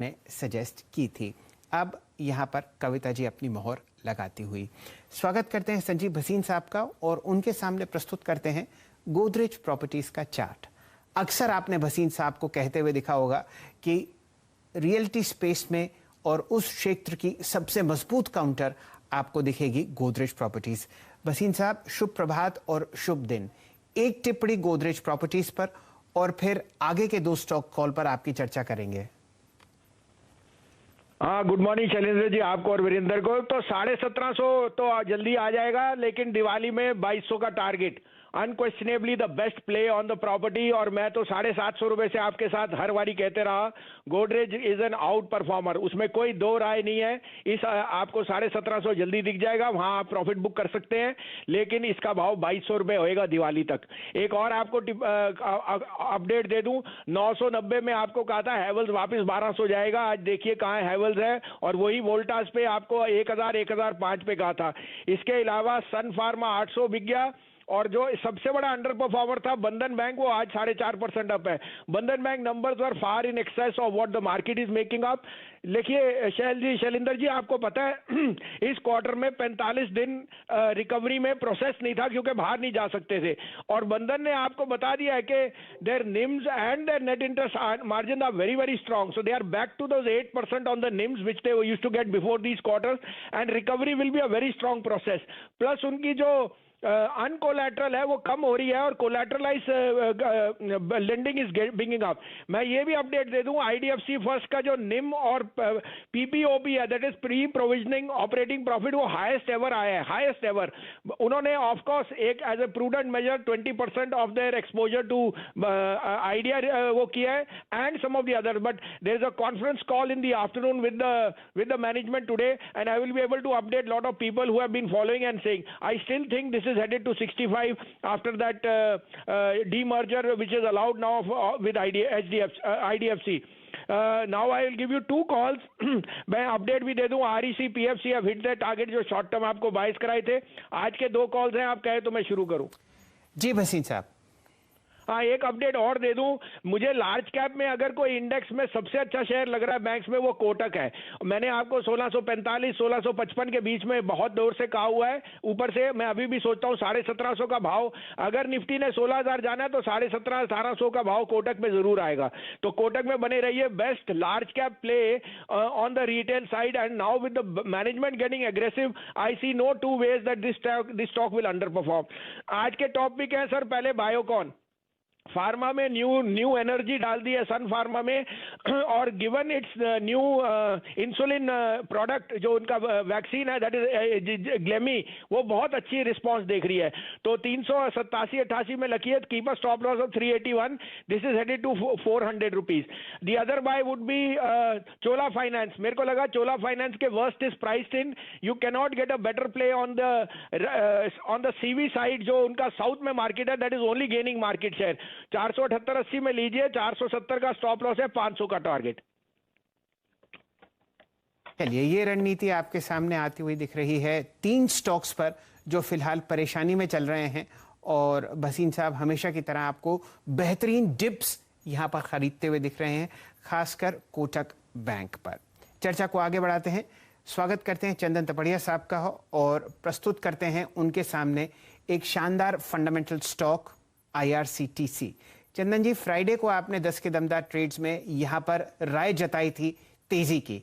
ने सजेस्ट की थी। अब यहाँ पर कविता जी अपनी मोहर लगाती हुई। स्वागत करते हैं संजीव भसीन साहब का और उनके सामने प्रस्तुत करते हैं गोदरेज प्रॉपर्टीज का चार्ट। अक्सर आपने भसीन साहब को कहते हुए देखा होगा कि रियल्टी स्पेस में और उस क्षेत्र की सबसे मजबूत काउंटर आपको दिखेगी गोदरेज प्रॉपर्टीज। भसीन साहब, शुभ प्रभात और शुभ दिन। एक टिप्पणी गोदरेज प्रॉपर्टीज पर और फिर आगे के दो स्टॉक कॉल पर आपकी चर्चा करेंगे। हाँ, गुड मॉर्निंग शैलेंद्र जी, आपको और वीरेंद्र को। तो 1750 तो जल्दी आ जाएगा, लेकिन दिवाली में 2200 का target unquestionably the best play on the property. और मैं तो 750 रुपए से आपके साथ हर बारी कहते रहा, Godrej is an out performer, उसमें कोई दो राय नहीं है। इस आपको 1750 जल्दी दिख जाएगा, वहां आप प्रॉफिट बुक कर सकते हैं, लेकिन इसका भाव 2200 रुपए होएगा दिवाली तक। एक और आपको अपडेट दे दूं, 990 में आपको कहा था हैवेल्स वापस 1200 जाएगा। आज देखिए कहां हैवेल्स है, और वही वोल्टास पे आपको 1000 1005 पे कहा था। इसके अलावा सन फार्मा 800 बिक गया, और जो सबसे बड़ा अंडर परफॉर्मर था बंधन बैंक, वो आज 4.5% अप है। बंधन bank numbers were far in excess of what the market is making up. देखिए शैलेंद्र जी, आपको पता है इस क्वार्टर में 45 दिन रिकवरी में प्रोसेस नहीं था, क्योंकि बाहर नहीं जा सकते थे। और बंधन ने आपको बता दिया है कि their NIMs and their net interest margin are very very strong, so they are back to those 8% on the NIMs which they used to get before these quarters, and recovery will be a very strong process. Plus उनकी जो अनकोलैटरल है वो कम हो रही है, और collateralise lending is बिगिंग up. मैं ये भी अपडेट दे दूं, आईडीएफसी फर्स्ट का जो निम और पीपीओपी है, that is pre provisioning operating profit, वो हाईएस्ट एवर आया है, हाईएस्ट एवर। उन्होंने ऑफ कोर्स एक as a prudent measure 20% of their exposure to Idea वो किया है, and some of the other, but there is a conference call in the afternoon with the management today, and I will be able to update lot of people who have been following and saying I still think this is headed to 65 after that demerger which is allowed now with IDFC. Now I will give you two calls. मैं update भी दे दूं, REC PFC have hit the target जो short term आपको 22 कराए थे। आज के दो कॉल्स हैं, आप कहे तो मैं शुरू करूं। जी भसीन साहब। हाँ, एक अपडेट और दे दूं, मुझे लार्ज कैप में अगर कोई इंडेक्स में सबसे अच्छा शेयर लग रहा है बैंक्स में, वो कोटक है। मैंने आपको 1645 1655 के बीच में बहुत दूर से कहा हुआ है। ऊपर से मैं अभी भी सोचता हूँ 1750 का भाव, अगर निफ्टी ने 16000 जाना है तो 1750 1800 का भाव कोटक में जरूर आएगा। तो कोटक में बने रहिए, best large cap play on the retail side, and now with the management getting aggressive, I see no two ways that this stock will underperform. आज के टॉपिक है सर, पहले बायोकॉन। फार्मा में न्यू एनर्जी डाल दी है सन फार्मा में, और given its new insulin product, जो उनका वैक्सीन है दैट इज ग्लेमी, वो बहुत अच्छी रिस्पांस देख रही है। तो 387-88 में लकी है, keep a stop loss of 381, this is headed to 400 rupees. The other buy would be Chola finance. मेरे को लगा चोला फाइनेंस के worst is priced in, you can not get a better play on the CV side, जो उनका south में market है, that is only gaining market share. 478-80 में लीजिए, 470 का स्टॉप लॉस है, 500 का टारगेट। चलिए, ये रणनीति आपके सामने आती हुई दिख रही है तीन स्टॉक्स पर जो फिलहाल परेशानी में चल रहे हैं, और भसीन साहब हमेशा की तरह आपको बेहतरीन डिप्स यहां पर खरीदते हुए दिख रहे हैं, खासकर कोटक बैंक पर। चर्चा को आगे बढ़ाते हैं। स्वागत करते हैं चंदन तपड़िया साहब का, और प्रस्तुत करते हैं उनके सामने एक शानदार फंडामेंटल स्टॉक IRCTC। चंदन जी, फ्राइडे को आपने 10 के दमदार ट्रेड्स में यहां पर राय जताई थी तेजी की,